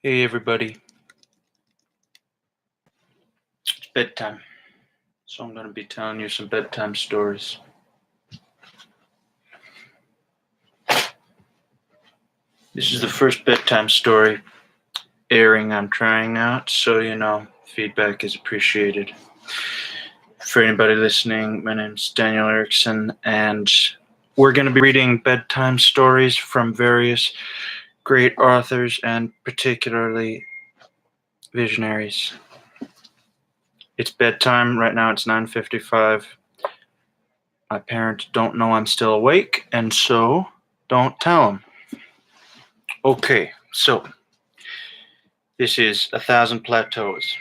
Hey everybody, it's bedtime, so I'm going to be telling you some bedtime stories. This is the first bedtime story airing I'm trying out, so feedback is appreciated. For anybody listening, my name's Daniel Erickson, and we're going to be reading bedtime stories from various great authors and particularly visionaries. It's bedtime right now. It's 9:55. My parents don't know I'm still awake, and so don't tell them. Okay, so this is A Thousand Plateaus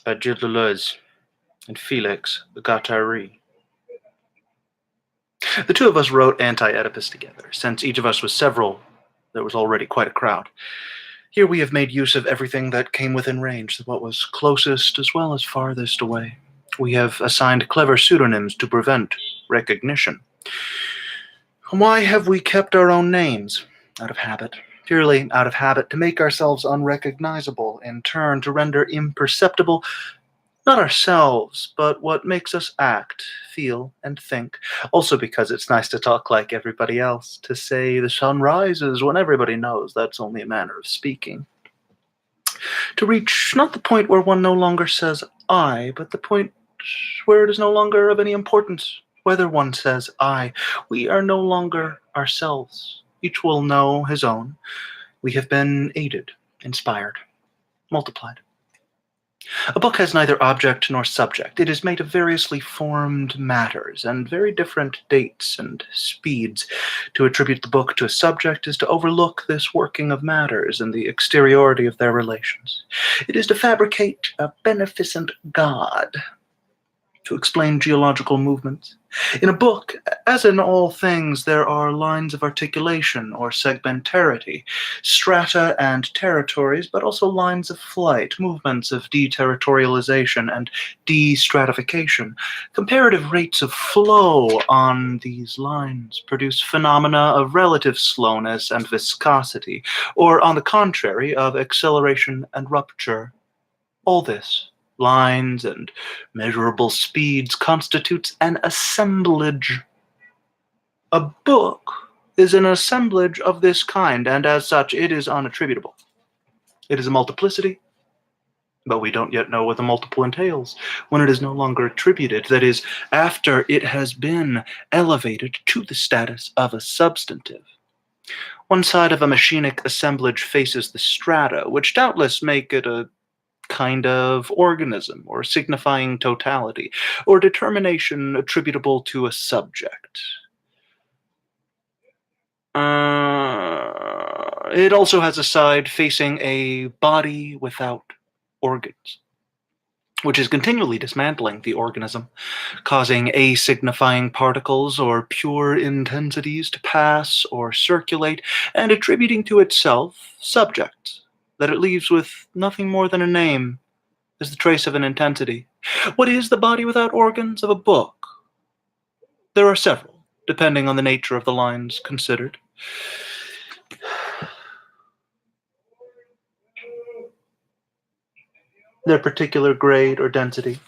by Gilles Deleuze and Felix Guattari. The two of us wrote Anti-Oedipus together. Since each of us was several, there was already quite a crowd. Here we have made use of everything that came within range, what was closest as well as farthest away. We have assigned clever pseudonyms to prevent recognition. Why have we kept our own names? Out of habit. Purely out of habit, to make ourselves unrecognizable, in turn to render imperceptible not ourselves, but what makes us act, feel, and think. Also because it's nice to talk like everybody else, to say the sun rises when everybody knows that's only a manner of speaking. To reach not the point where one no longer says I, but the point where it is no longer of any importance whether one says I. We are no longer ourselves. Each will know his own. We have been aided, inspired, multiplied. A book has neither object nor subject. It is made of variously formed matters and very different dates and speeds. To attribute the book to a subject is to overlook this working of matters and the exteriority of their relations. It is to fabricate a beneficent God, to explain geological movements. In a book, as in all things, there are lines of articulation or segmentarity, strata and territories, but also lines of flight, movements of deterritorialization and destratification. Comparative rates of flow on these lines produce phenomena of relative slowness and viscosity, or on the contrary, of acceleration and rupture. All this, lines and measurable speeds, constitutes an assemblage. A book is an assemblage of this kind, and as such it is unattributable. It is a multiplicity, but we don't yet know what the multiple entails when it is no longer attributed, that is, after it has been elevated to the status of a substantive. One side of a machinic assemblage faces the strata, which doubtless make it a kind of organism, or signifying totality, or determination attributable to a subject. It also has a side facing a body without organs, which is continually dismantling the organism, causing asignifying particles or pure intensities to pass or circulate, and attributing to itself subjects that it leaves with nothing more than a name as the trace of an intensity. What is the body without organs of a book? There are several, depending on the nature of the lines considered. Their particular grade or density,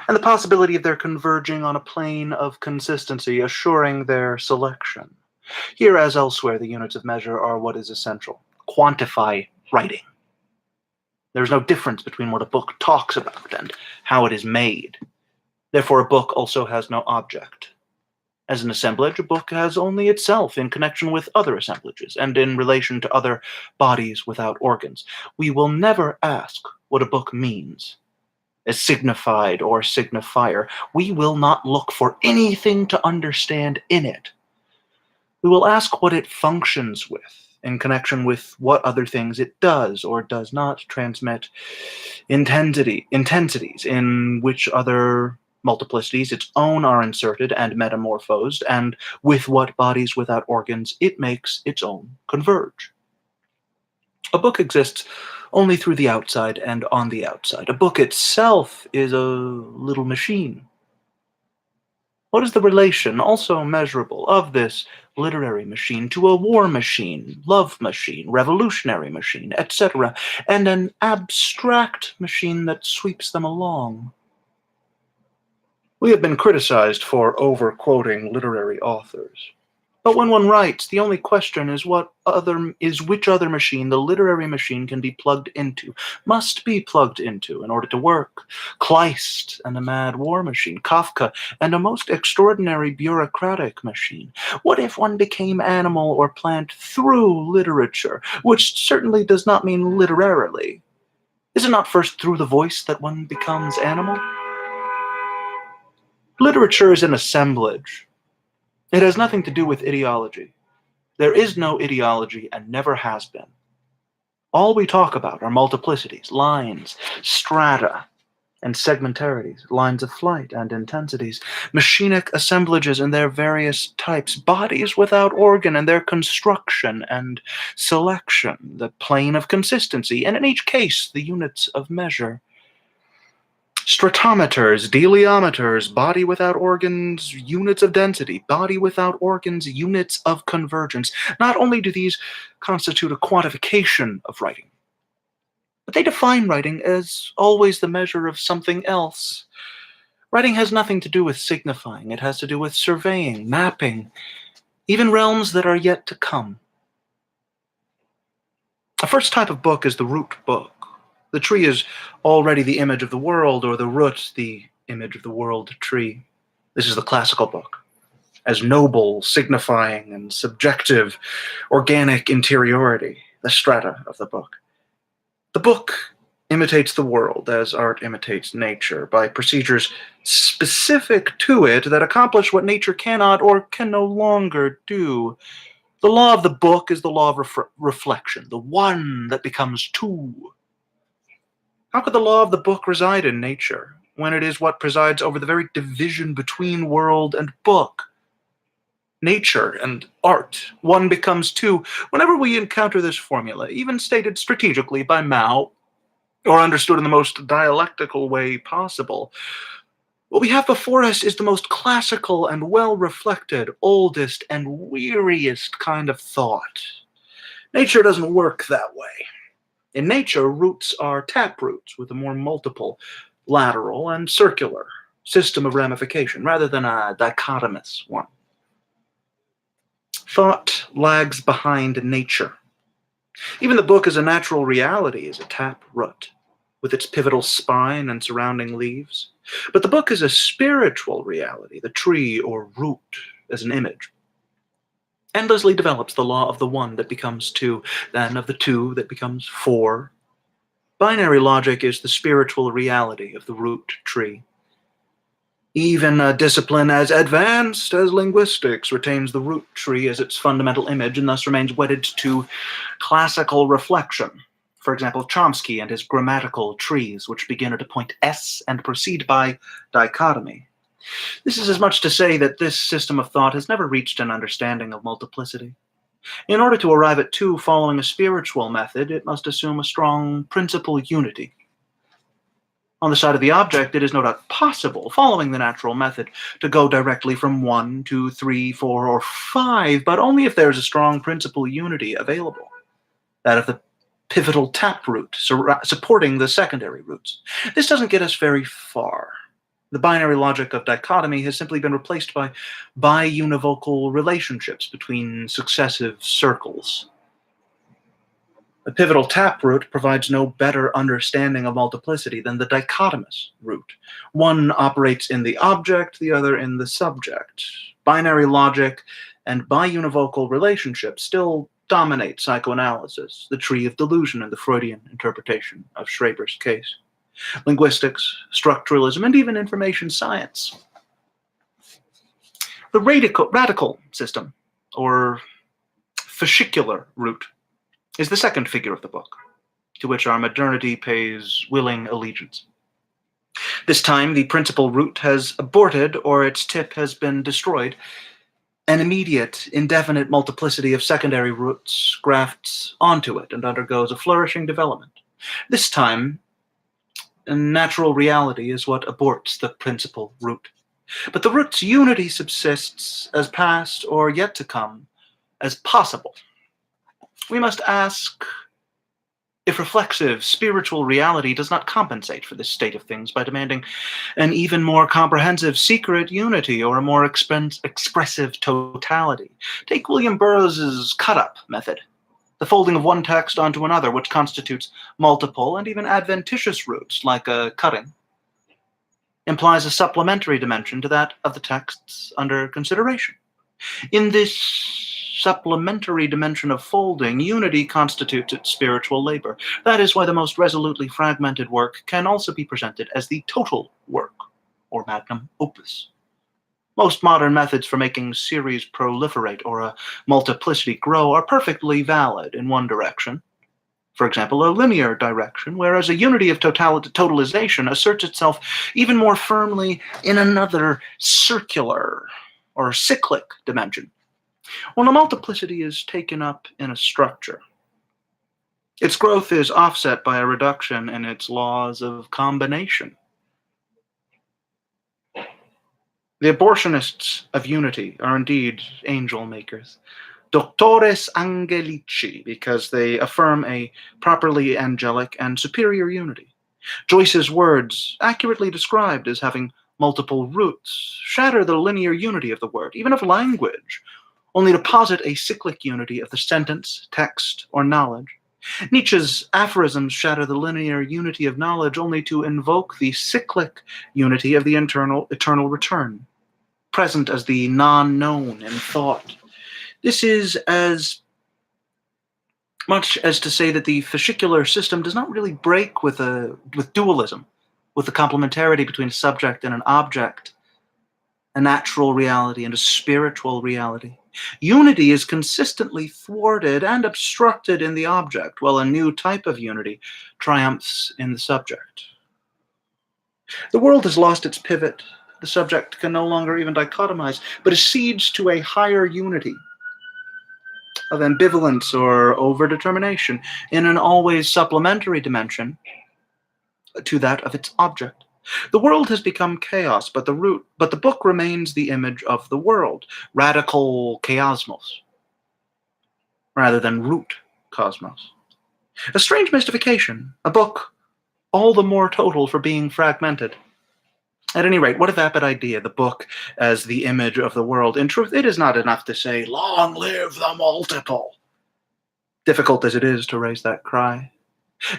and the possibility of their converging on a plane of consistency, assuring their selection. Here, as elsewhere, the units of measure are what is essential. Quantify writing. There is no difference between what a book talks about and how it is made. Therefore, a book also has no object. As an assemblage, a book has only itself in connection with other assemblages and in relation to other bodies without organs. We will never ask what a book means, as signified or signifier. We will not look for anything to understand in it. We will ask what it functions with, in connection with what other things it does or does not transmit, intensities in which other multiplicities its own are inserted and metamorphosed, and with what bodies without organs it makes its own converge. A book exists only through the outside and on the outside. A book itself is a little machine. What is the relation, also measurable, of this literary machine to a war machine, love machine, revolutionary machine, etc., and an abstract machine that sweeps them along? We have been criticized for over-quoting literary authors. But when one writes, the only question is which other machine the literary machine can be plugged into, must be plugged into in order to work. Kleist and a mad war machine, Kafka and a most extraordinary bureaucratic machine. What if one became animal or plant through literature, which certainly does not mean literarily? Is it not first through the voice that one becomes animal? Literature is an assemblage. It has nothing to do with ideology. There is no ideology and never has been. All we talk about are multiplicities, lines, strata, and segmentarities, lines of flight and intensities, machinic assemblages in their various types, bodies without organ and their construction and selection, the plane of consistency, and in each case, the units of measure. Stratometers, deliometers, body without organs, units of density, body without organs, units of convergence. Not only do these constitute a quantification of writing, but they define writing as always the measure of something else. Writing has nothing to do with signifying, it has to do with surveying, mapping, even realms that are yet to come. The first type of book is the root book. The tree is already the image of the world, or the root the image of the world tree. This is the classical book, as noble, signifying, and subjective, organic interiority, the strata of the book. The book imitates the world as art imitates nature, by procedures specific to it that accomplish what nature cannot or can no longer do. The law of the book is the law of reflection, the one that becomes two. How could the law of the book reside in nature, when it is what presides over the very division between world and book? Nature and art, one becomes two. Whenever we encounter this formula, even stated strategically by Mao, or understood in the most dialectical way possible, what we have before us is the most classical and well-reflected, oldest and weariest kind of thought. Nature doesn't work that way. In nature, roots are tap roots with a more multiple, lateral, and circular system of ramification, rather than a dichotomous one. Thought lags behind nature. Even the book as a natural reality is a tap root, with its pivotal spine and surrounding leaves. But the book is a spiritual reality, the tree or root as an image. Endlessly develops the law of the one that becomes two, then of the two that becomes four. Binary logic is the spiritual reality of the root tree. Even a discipline as advanced as linguistics retains the root tree as its fundamental image and thus remains wedded to classical reflection. For example, Chomsky and his grammatical trees, which begin at a point S and proceed by dichotomy. This is as much to say that this system of thought has never reached an understanding of multiplicity. In order to arrive at two following a spiritual method, it must assume a strong principal unity. On the side of the object, it is no doubt possible, following the natural method, to go directly from 1 to 3, 4, or 5, but only if there is a strong principal unity available, that of the pivotal taproot supporting the secondary roots. This doesn't get us very far. The binary logic of dichotomy has simply been replaced by bi-univocal relationships between successive circles. The pivotal taproot provides no better understanding of multiplicity than the dichotomous root. One operates in the object, the other in the subject. Binary logic and bi-univocal relationships still dominate psychoanalysis, the tree of delusion in the Freudian interpretation of Schreber's case. Linguistics, structuralism, and even information science. The radical system, or fascicular root, is the second figure of the book, to which our modernity pays willing allegiance. This time, the principal root has aborted, or its tip has been destroyed. An immediate, indefinite multiplicity of secondary roots grafts onto it and undergoes a flourishing development. This time, natural reality is what aborts the principal root. But the root's unity subsists as past or yet to come, as possible. We must ask if reflexive, spiritual reality does not compensate for this state of things by demanding an even more comprehensive secret unity or a more expressive totality. Take William Burroughs' cut-up method, the folding of one text onto another, which constitutes multiple and even adventitious roots, like a cutting, implies a supplementary dimension to that of the texts under consideration. In this supplementary dimension of folding, unity constitutes its spiritual labor. That is why the most resolutely fragmented work can also be presented as the total work, or magnum opus. Most modern methods for making series proliferate or a multiplicity grow are perfectly valid in one direction. For example, a linear direction, whereas a unity of totalization asserts itself even more firmly in another circular or cyclic dimension. When a multiplicity is taken up in a structure, its growth is offset by a reduction in its laws of combination. The abortionists of unity are indeed angel makers, doctores angelici, because they affirm a properly angelic and superior unity. Joyce's words, accurately described as having multiple roots, shatter the linear unity of the word, even of language, only to posit a cyclic unity of the sentence, text, or knowledge. Nietzsche's aphorisms shatter the linear unity of knowledge only to invoke the cyclic unity of the eternal return, present as the non-known in thought. This is as much as to say that the fascicular system does not really break with dualism, with the complementarity between a subject and an object, a natural reality and a spiritual reality. Unity is consistently thwarted and obstructed in the object, while a new type of unity triumphs in the subject. The world has lost its pivot. The subject can no longer even dichotomize, but accedes to a higher unity of ambivalence or overdetermination in an always supplementary dimension to that of its object. The world has become chaos, but the book remains the image of the world, radical chaosmos, rather than root cosmos. A strange mystification, a book all the more total for being fragmented. At any rate, what a vapid idea, the book as the image of the world. In truth, it is not enough to say, "Long live the multiple," difficult as it is to raise that cry.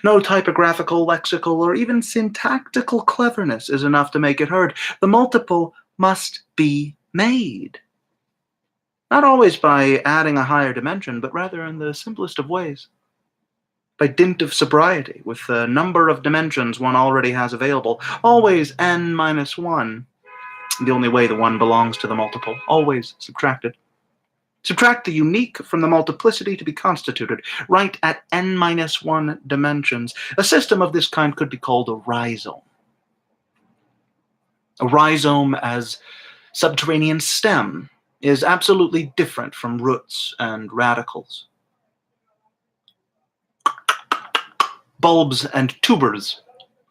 No typographical, lexical, or even syntactical cleverness is enough to make it heard. The multiple must be made. Not always by adding a higher dimension, but rather in the simplest of ways. By dint of sobriety, with the number of dimensions one already has available, always n-1. The only way the one belongs to the multiple, always subtracted. Subtract the unique from the multiplicity to be constituted, right at n-1 dimensions. A system of this kind could be called a rhizome. A rhizome as subterranean stem is absolutely different from roots and radicals. Bulbs and tubers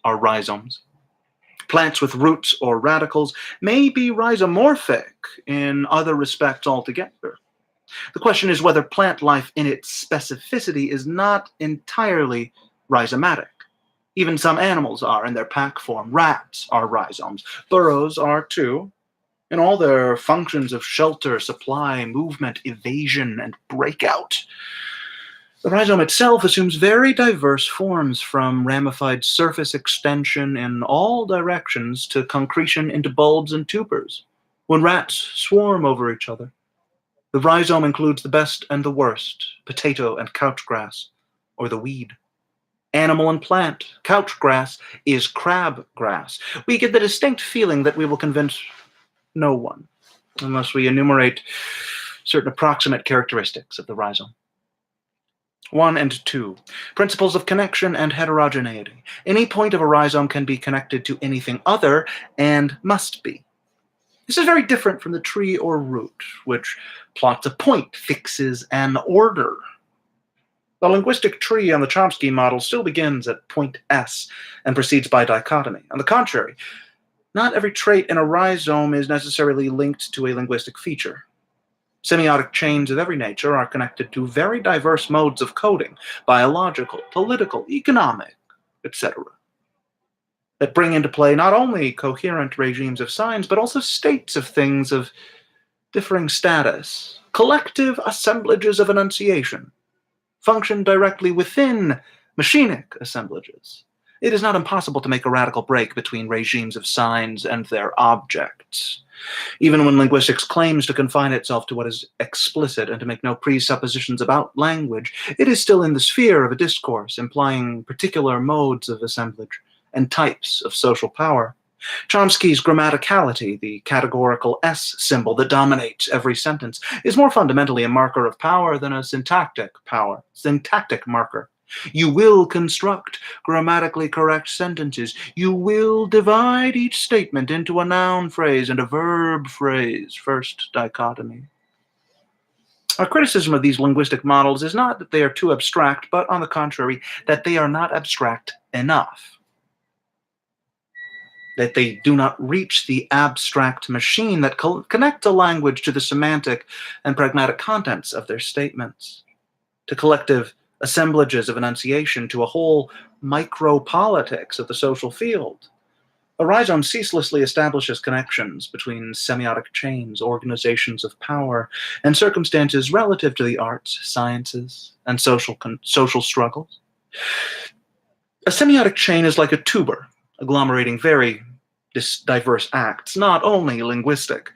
are rhizomes. Plants with roots or radicals may be rhizomorphic in other respects altogether. The question is whether plant life in its specificity is not entirely rhizomatic. Even some animals are in their pack form. Rats are rhizomes. Burrows are too. In all their functions of shelter, supply, movement, evasion, and breakout. The rhizome itself assumes very diverse forms, from ramified surface extension in all directions to concretion into bulbs and tubers, when rats swarm over each other. The rhizome includes the best and the worst, potato and couch grass, or the weed. Animal and plant, couch grass is crab grass. We get the distinct feeling that we will convince no one, unless we enumerate certain approximate characteristics of the rhizome. 1 and 2. Principles of connection and heterogeneity. Any point of a rhizome can be connected to anything other and must be. This is very different from the tree or root, which plots a point, fixes an order. The linguistic tree on the Chomsky model still begins at point S and proceeds by dichotomy. On the contrary, Not every trait in a rhizome is necessarily linked to a linguistic feature. Semiotic chains of every nature are connected to very diverse modes of coding, biological, political, economic, etc., that bring into play not only coherent regimes of signs, but also states of things of differing status. Collective assemblages of enunciation function directly within machinic assemblages. It is not impossible to make a radical break between regimes of signs and their objects. Even when linguistics claims to confine itself to what is explicit and to make no presuppositions about language, it is still in the sphere of a discourse, implying particular modes of assemblage and types of social power. Chomsky's grammaticality, the categorical S symbol that dominates every sentence, is more fundamentally a marker of power than a syntactic marker. You will construct grammatically correct sentences. You will divide each statement into a noun phrase and a verb phrase. First dichotomy. Our criticism of these linguistic models is not that they are too abstract, but on the contrary, that they are not abstract enough. That they do not reach the abstract machine that connects a language to the semantic and pragmatic contents of their statements, to collective assemblages of enunciation, to a whole micropolitics of the social field. A rhizome ceaselessly establishes connections between semiotic chains, organizations of power, and circumstances relative to the arts, sciences, and social struggles. A semiotic chain is like a tuber, agglomerating very diverse acts, not only linguistic,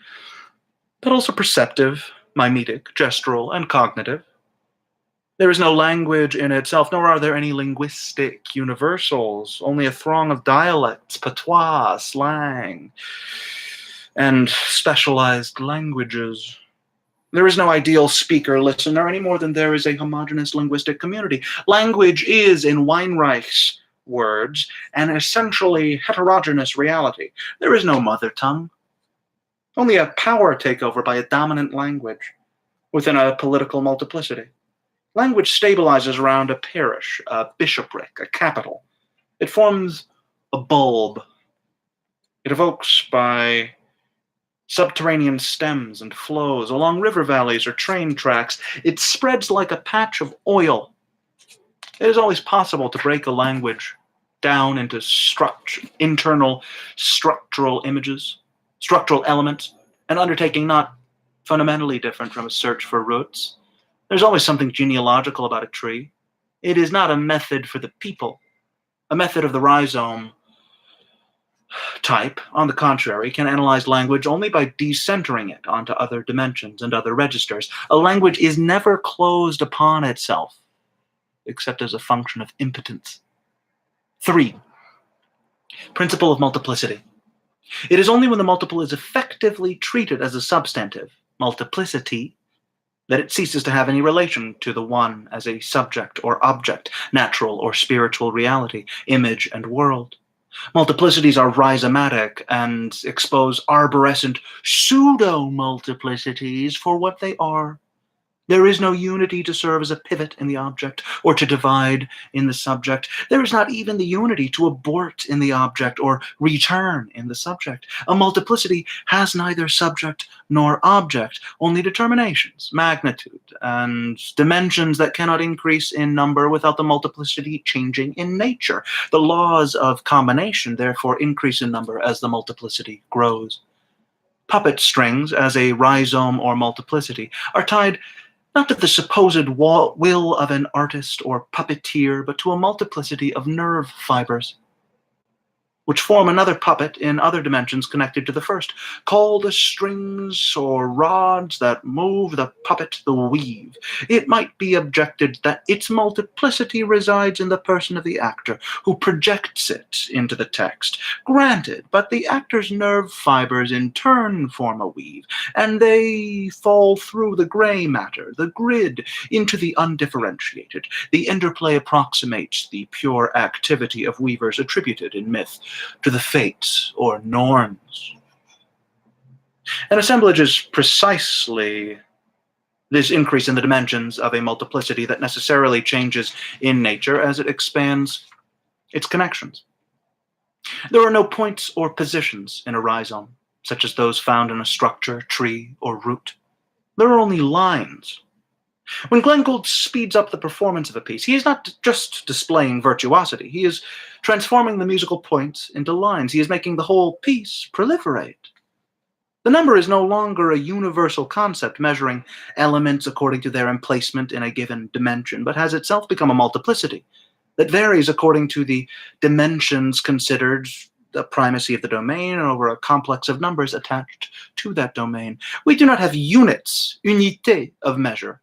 but also perceptive, mimetic, gestural, and cognitive. There is no language in itself, nor are there any linguistic universals, only a throng of dialects, patois, slang, and specialized languages. There is no ideal speaker-listener any more than there is a homogeneous linguistic community. Language is, in Weinreich's words, an essentially heterogeneous reality. There is no mother tongue, only a power takeover by a dominant language within a political multiplicity. Language stabilizes around a parish, a bishopric, a capital. It forms a bulb. It evokes by subterranean stems and flows along river valleys or train tracks. It spreads like a patch of oil. It is always possible to break a language down into internal structural images, structural elements, an undertaking not fundamentally different from a search for roots. There's always something genealogical about a tree. It is not a method for the people. A method of the rhizome type, on the contrary, can analyze language only by decentering it onto other dimensions and other registers. A language is never closed upon itself, except as a function of impotence. 3. Principle of multiplicity. It is only when the multiple is effectively treated as a substantive, multiplicity, that it ceases to have any relation to the one as a subject or object, natural or spiritual reality, image and world. Multiplicities are rhizomatic and expose arborescent pseudo-multiplicities for what they are. There is no unity to serve as a pivot in the object or to divide in the subject. There is not even the unity to abort in the object or return in the subject. A multiplicity has neither subject nor object, only determinations, magnitude, and dimensions that cannot increase in number without the multiplicity changing in nature. The laws of combination therefore increase in number as the multiplicity grows. Puppet strings, as a rhizome or multiplicity, are tied not to the supposed will of an artist or puppeteer, but to a multiplicity of nerve fibers, which form another puppet in other dimensions connected to the first. Call the strings or rods that move the puppet the weave. It might be objected that its multiplicity resides in the person of the actor, who projects it into the text. Granted, but the actor's nerve fibers in turn form a weave, and they fall through the gray matter, the grid, into the undifferentiated. The interplay approximates the pure activity of weavers attributed in myth to the fates or norns. An assemblage is precisely this increase in the dimensions of a multiplicity that necessarily changes in nature as it expands its connections. There are no points or positions in a rhizome, such as those found in a structure, tree, or root. There are only lines. When Glenn Gould speeds up the performance of a piece, he is not just displaying virtuosity. He is transforming the musical points into lines. He is making the whole piece proliferate. The number is no longer a universal concept measuring elements according to their emplacement in a given dimension, but has itself become a multiplicity that varies according to the dimensions considered, the primacy of the domain over a complex of numbers attached to that domain. We do not have units, unité of measure,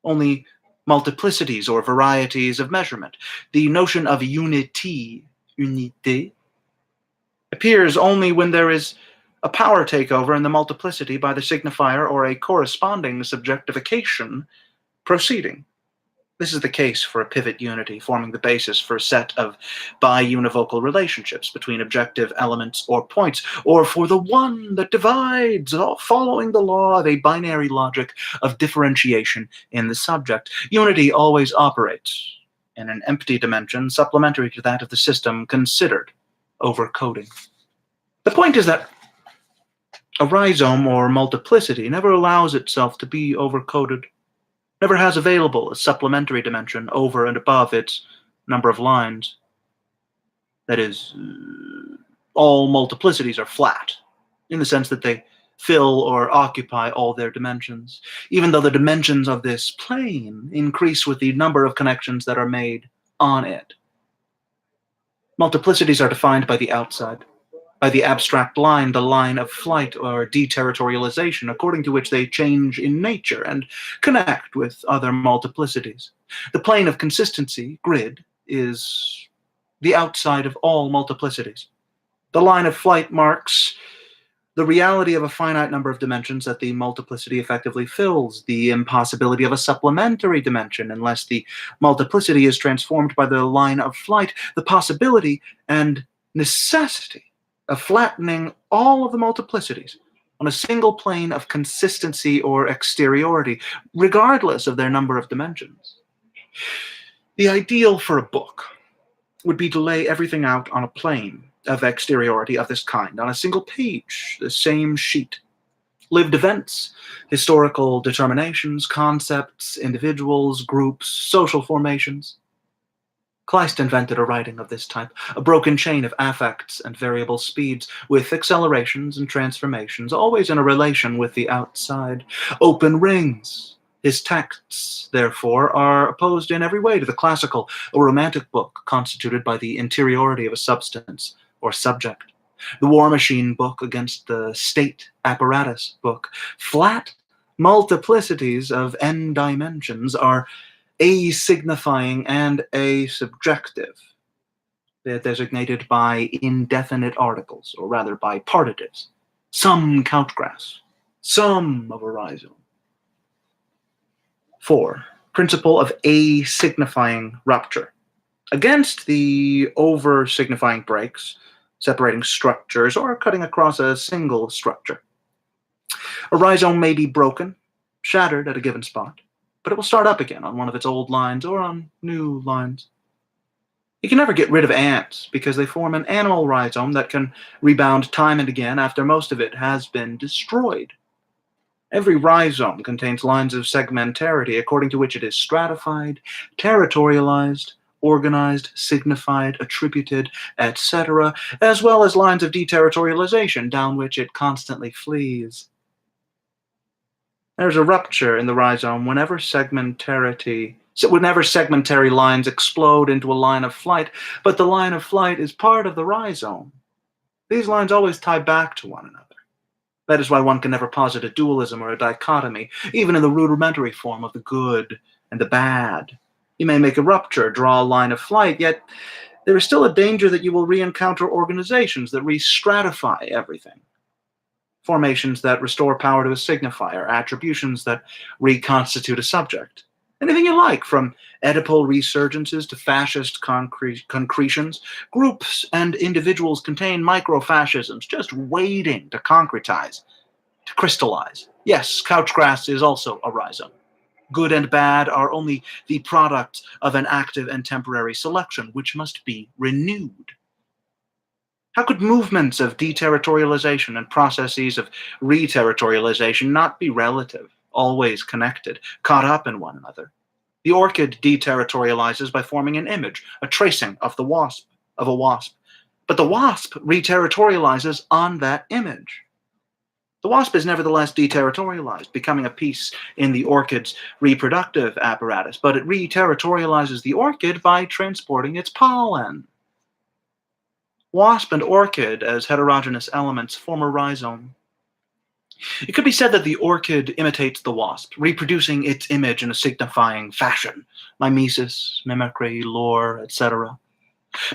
only multiplicities or varieties of measurement. The notion of unity, unité, appears only when there is a power takeover in the multiplicity by the signifier or a corresponding subjectification proceeding. This is the case for a pivot unity, forming the basis for a set of bi-univocal relationships between objective elements or points, or for the one that divides, following the law of a binary logic of differentiation in the subject. Unity always operates in an empty dimension supplementary to that of the system considered overcoding. The point is that a rhizome or multiplicity never allows itself to be overcoded, never has available a supplementary dimension over and above its number of lines. That is, all multiplicities are flat, in the sense that they fill or occupy all their dimensions, even though the dimensions of this plane increase with the number of connections that are made on it. Multiplicities are defined by the outside, by the abstract line, the line of flight or deterritorialization, according to which they change in nature and connect with other multiplicities. The plane of consistency, grid, is the outside of all multiplicities. The line of flight marks the reality of a finite number of dimensions that the multiplicity effectively fills, the impossibility of a supplementary dimension unless the multiplicity is transformed by the line of flight, the possibility and necessity of flattening all of the multiplicities on a single plane of consistency or exteriority, regardless of their number of dimensions. The ideal for a book would be to lay everything out on a plane of exteriority of this kind, on a single page, the same sheet. Lived events, historical determinations, concepts, individuals, groups, social formations. Kleist invented a writing of this type, a broken chain of affects and variable speeds, with accelerations and transformations, always in a relation with the outside. Open rings. His texts, therefore, are opposed in every way to the classical or romantic book constituted by the interiority of a substance or subject. The War Machine book against the state apparatus book. Flat multiplicities of n dimensions are a-signifying and a-subjective. They're designated by indefinite articles, or rather by partitives. Some countgrass, some of a rhizome. 4. Principle of a-signifying rupture. Against the over-signifying breaks, separating structures or cutting across a single structure. A rhizome may be broken, shattered at a given spot, but it will start up again on one of its old lines or on new lines. You can never get rid of ants because they form an animal rhizome that can rebound time and again after most of it has been destroyed. Every rhizome contains lines of segmentarity according to which it is stratified, territorialized, organized, signified, attributed, etc., as well as lines of deterritorialization down which it constantly flees. There's a rupture in the rhizome whenever segmentary lines explode into a line of flight, but the line of flight is part of the rhizome. These lines always tie back to one another. That is why one can never posit a dualism or a dichotomy, even in the rudimentary form of the good and the bad. You may make a rupture, draw a line of flight, yet there is still a danger that you will re-encounter organizations that re-stratify everything. Formations that restore power to a signifier, attributions that reconstitute a subject. Anything you like, from Oedipal resurgences to fascist concretions. Groups and individuals contain micro-fascisms just waiting to concretize, to crystallize. Yes, couchgrass is also a rhizome. Good and bad are only the product of an active and temporary selection, which must be renewed. How could movements of deterritorialization and processes of reterritorialization not be relative, always connected, caught up in one another? The orchid deterritorializes by forming an image, a tracing of a wasp. But the wasp reterritorializes on that image. The wasp is nevertheless deterritorialized, becoming a piece in the orchid's reproductive apparatus, but it reterritorializes the orchid by transporting its pollen. Wasp and orchid, as heterogeneous elements, form a rhizome. It could be said that the orchid imitates the wasp, reproducing its image in a signifying fashion, mimesis, mimicry, lore, etc.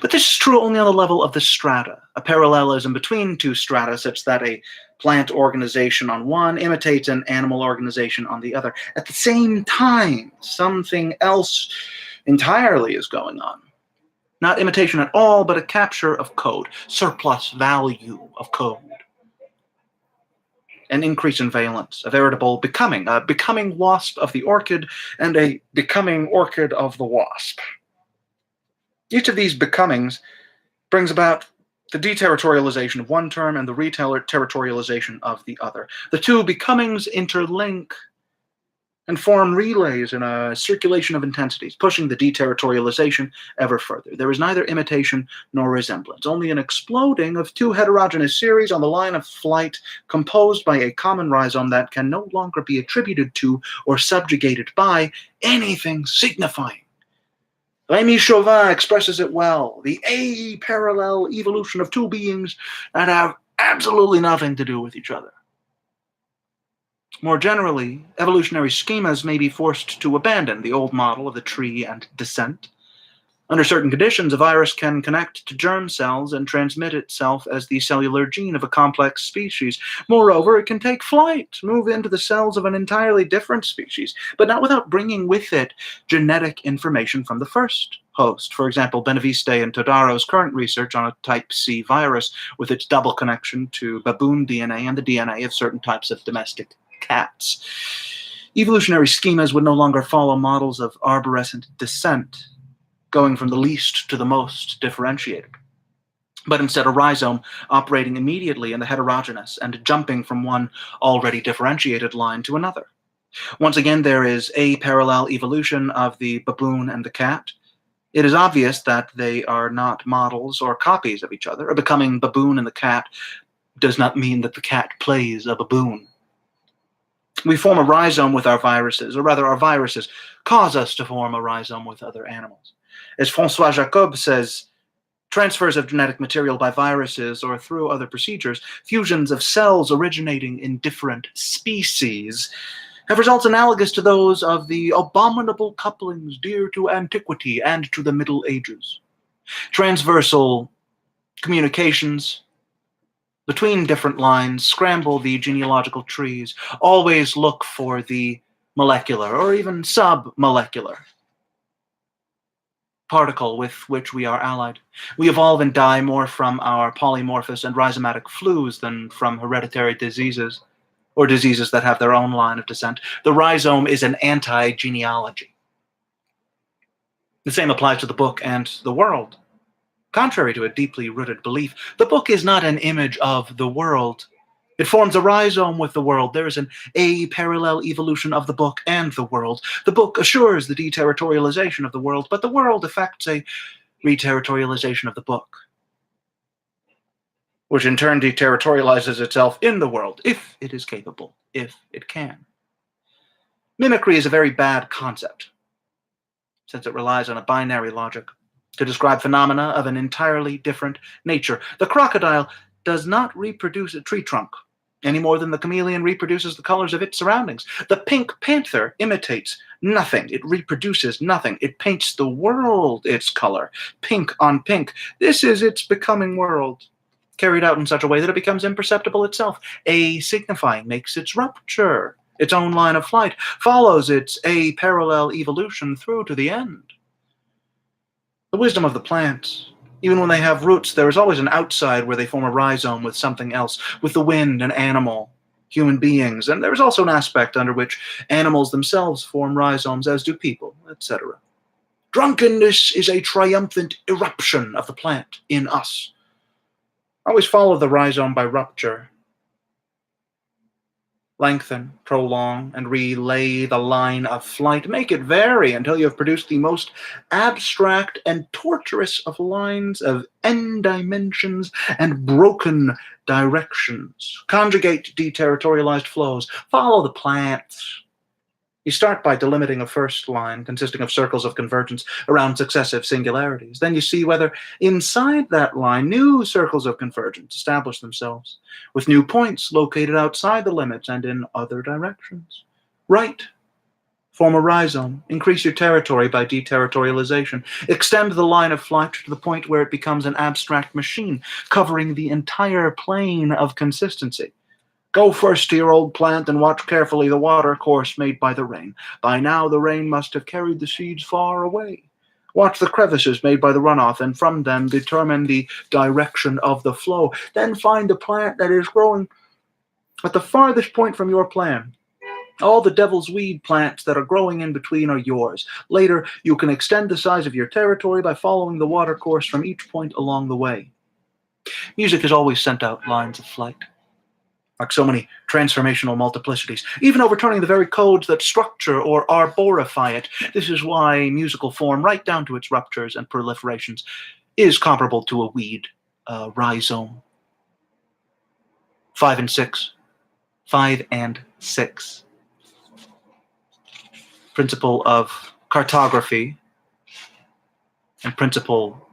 But this is true only on the level of the strata, a parallelism between two strata such that a plant organization on one imitates an animal organization on the other. At the same time, something else entirely is going on. Not imitation at all, but a capture of code, surplus value of code. An increase in valence, a veritable becoming, a becoming wasp of the orchid and a becoming orchid of the wasp. Each of these becomings brings about the deterritorialization of one term and the reterritorialization of the other. The two becomings interlink and form relays in a circulation of intensities, pushing the deterritorialization ever further. There is neither imitation nor resemblance, only an exploding of two heterogeneous series on the line of flight composed by a common rhizome that can no longer be attributed to or subjugated by anything signifying. Rémy Chauvin expresses it well, the a-parallel evolution of two beings that have absolutely nothing to do with each other. More generally, evolutionary schemas may be forced to abandon the old model of the tree and descent. Under certain conditions, a virus can connect to germ cells and transmit itself as the cellular gene of a complex species. Moreover, it can take flight, move into the cells of an entirely different species, but not without bringing with it genetic information from the first host. For example, Benaviste and Todaro's current research on a type C virus with its double connection to baboon DNA and the DNA of certain types of domestic cats. Evolutionary schemas would no longer follow models of arborescent descent, going from the least to the most differentiated, but instead a rhizome operating immediately in the heterogeneous and jumping from one already differentiated line to another. Once again, there is a parallel evolution of the baboon and the cat. It is obvious that they are not models or copies of each other. A becoming baboon in the cat does not mean that the cat plays a baboon. We form a rhizome with our viruses, or rather our viruses cause us to form a rhizome with other animals. As François Jacob says, transfers of genetic material by viruses or through other procedures, fusions of cells originating in different species, have results analogous to those of the abominable couplings dear to antiquity and to the Middle Ages. Transversal communications between different lines scramble the genealogical trees, always look for the molecular or even submolecular particle with which we are allied. We evolve and die more from our polymorphous and rhizomatic flues than from hereditary diseases, or diseases that have their own line of descent. The rhizome is an anti-genealogy. The same applies to the book and the world. Contrary to a deeply rooted belief, the book is not an image of the world. It forms a rhizome with the world. There is an a-parallel evolution of the book and the world. The book assures the deterritorialization of the world, but the world effects a reterritorialization of the book, which in turn deterritorializes itself in the world, if it is capable, if it can. Mimicry is a very bad concept, since it relies on a binary logic to describe phenomena of an entirely different nature. The crocodile does not reproduce a tree trunk any more than the chameleon reproduces the colors of its surroundings. The pink panther imitates nothing. It reproduces nothing. It paints the world its color, pink on pink. This is its becoming world, carried out in such a way that it becomes imperceptible itself. A signifying makes its rupture, its own line of flight, follows its a parallel evolution through to the end. The wisdom of the plants. Even when they have roots, there is always an outside where they form a rhizome with something else, with the wind, an animal, human beings, and there is also an aspect under which animals themselves form rhizomes, as do people, etc. Drunkenness is a triumphant eruption of the plant in us. Always follow the rhizome by rupture. Lengthen, prolong, and relay the line of flight. Make it vary until you have produced the most abstract and tortuous of lines of n dimensions and broken directions. Conjugate deterritorialized flows. Follow the plants. You start by delimiting a first line consisting of circles of convergence around successive singularities. Then you see whether inside that line new circles of convergence establish themselves, with new points located outside the limits and in other directions. Write. Form a rhizome. Increase your territory by deterritorialization. Extend the line of flight to the point where it becomes an abstract machine, covering the entire plane of consistency. Go first to your old plant and watch carefully the water course made by the rain. By now the rain must have carried the seeds far away. Watch the crevices made by the runoff, and from them determine the direction of the flow. Then find the plant that is growing at the farthest point from your plan. All the devil's weed plants that are growing in between are yours. Later, you can extend the size of your territory by following the water course from each point along the way. Music has always sent out lines of flight, like so many transformational multiplicities, even overturning the very codes that structure or arborify it. This is why musical form, right down to its ruptures and proliferations, is comparable to a weed, rhizome. 5 and 6. 5 and 6. Principle of cartography and principle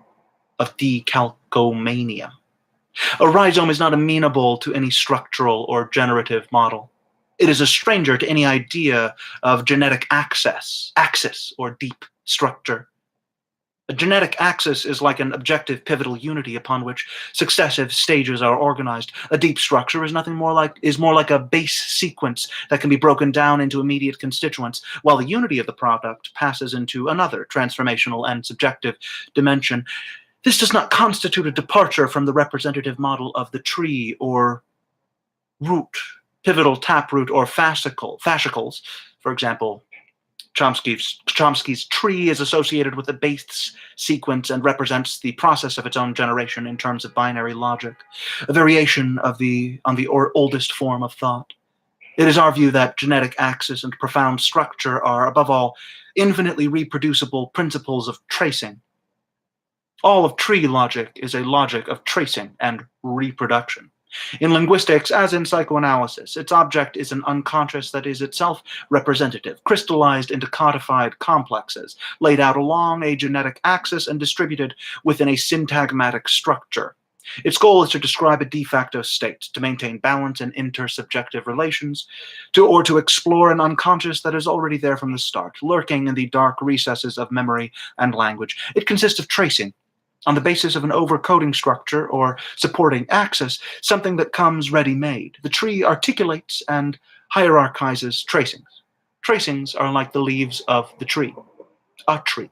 of decalcomania. A rhizome is not amenable to any structural or generative model. It is a stranger to any idea of genetic axis, or deep structure. A genetic axis is like an objective pivotal unity upon which successive stages are organized. A deep structure is more like a base sequence that can be broken down into immediate constituents, while the unity of the product passes into another transformational and subjective dimension. This does not constitute a departure from the representative model of the tree or root, pivotal taproot, or fascicles. For example, Chomsky's tree is associated with a base sequence and represents the process of its own generation in terms of binary logic, a variation on the oldest form of thought. It is our view that genetic axis and profound structure are, above all, infinitely reproducible principles of tracing. All of tree logic is a logic of tracing and reproduction. In linguistics, as in psychoanalysis, its object is an unconscious that is itself representative, crystallized into codified complexes, laid out along a genetic axis and distributed within a syntagmatic structure. Its goal is to describe a de facto state, to maintain balance in intersubjective relations, or to explore an unconscious that is already there from the start, lurking in the dark recesses of memory and language. It consists of tracing, on the basis of an overcoding structure or supporting axis, something that comes ready-made. The tree articulates and hierarchizes tracings. Tracings are like the leaves of the tree, a tree.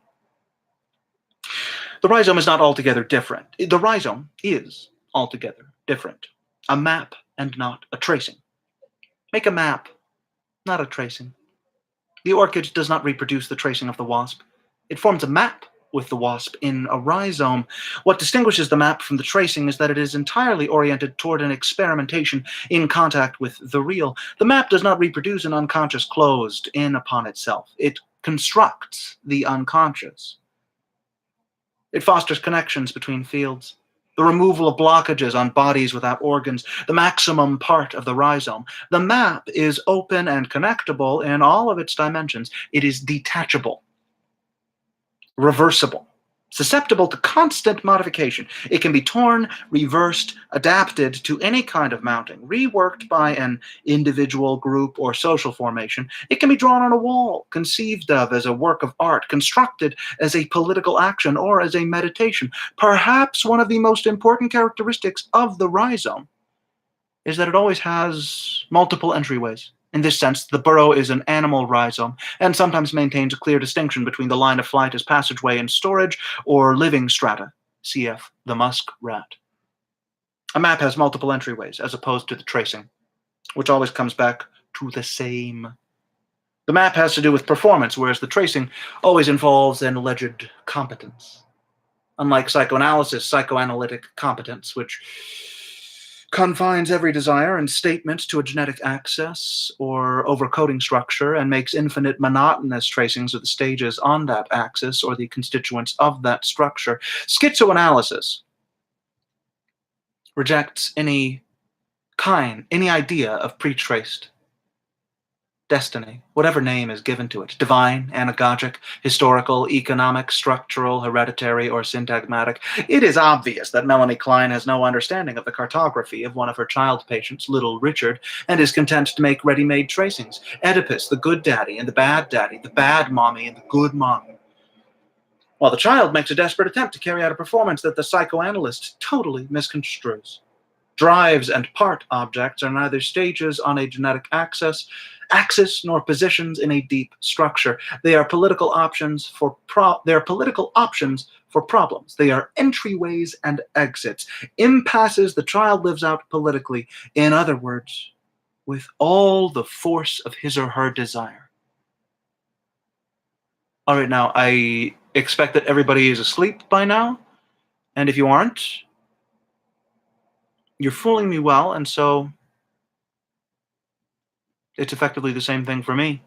The rhizome is not altogether different. The rhizome is altogether different. A map and not a tracing. Make a map, not a tracing. The orchid does not reproduce the tracing of the wasp. It forms a map with the wasp in a rhizome. What distinguishes the map from the tracing is that it is entirely oriented toward an experimentation in contact with the real. The map does not reproduce an unconscious closed in upon itself. It constructs the unconscious. It fosters connections between fields, the removal of blockages on bodies without organs, the maximum part of the rhizome. The map is open and connectable in all of its dimensions. It is detachable, reversible, susceptible to constant modification. It can be torn, reversed, adapted to any kind of mounting, reworked by an individual, group, or social formation. It can be drawn on a wall, conceived of as a work of art, constructed as a political action or as a meditation. Perhaps one of the most important characteristics of the rhizome is that it always has multiple entryways. In this sense, the burrow is an animal rhizome and sometimes maintains a clear distinction between the line of flight as passageway and storage or living strata, cf. the muskrat. A map has multiple entryways as opposed to the tracing, which always comes back to the same. The map has to do with performance, whereas the tracing always involves an alleged competence. Unlike psychoanalysis, psychoanalytic competence, which confines every desire and statement to a genetic axis or overcoding structure and makes infinite monotonous tracings of the stages on that axis or the constituents of that structure. Schizoanalysis rejects any idea of pre-traced destiny, whatever name is given to it, divine, anagogic, historical, economic, structural, hereditary, or syntagmatic. It is obvious that Melanie Klein has no understanding of the cartography of one of her child patients, little Richard, and is content to make ready-made tracings. Oedipus, the good daddy, and the bad mommy, and the good mommy. While the child makes a desperate attempt to carry out a performance that the psychoanalyst totally misconstrues. Drives and part objects are neither stages on a genetic axis nor positions in a deep structure. They are political options for problems. They are entryways and exits, impasses the child lives out politically. In other words, with all the force of his or her desire. All right, now I expect that everybody is asleep by now, and if you aren't, you're fooling me well, and so it's effectively the same thing for me.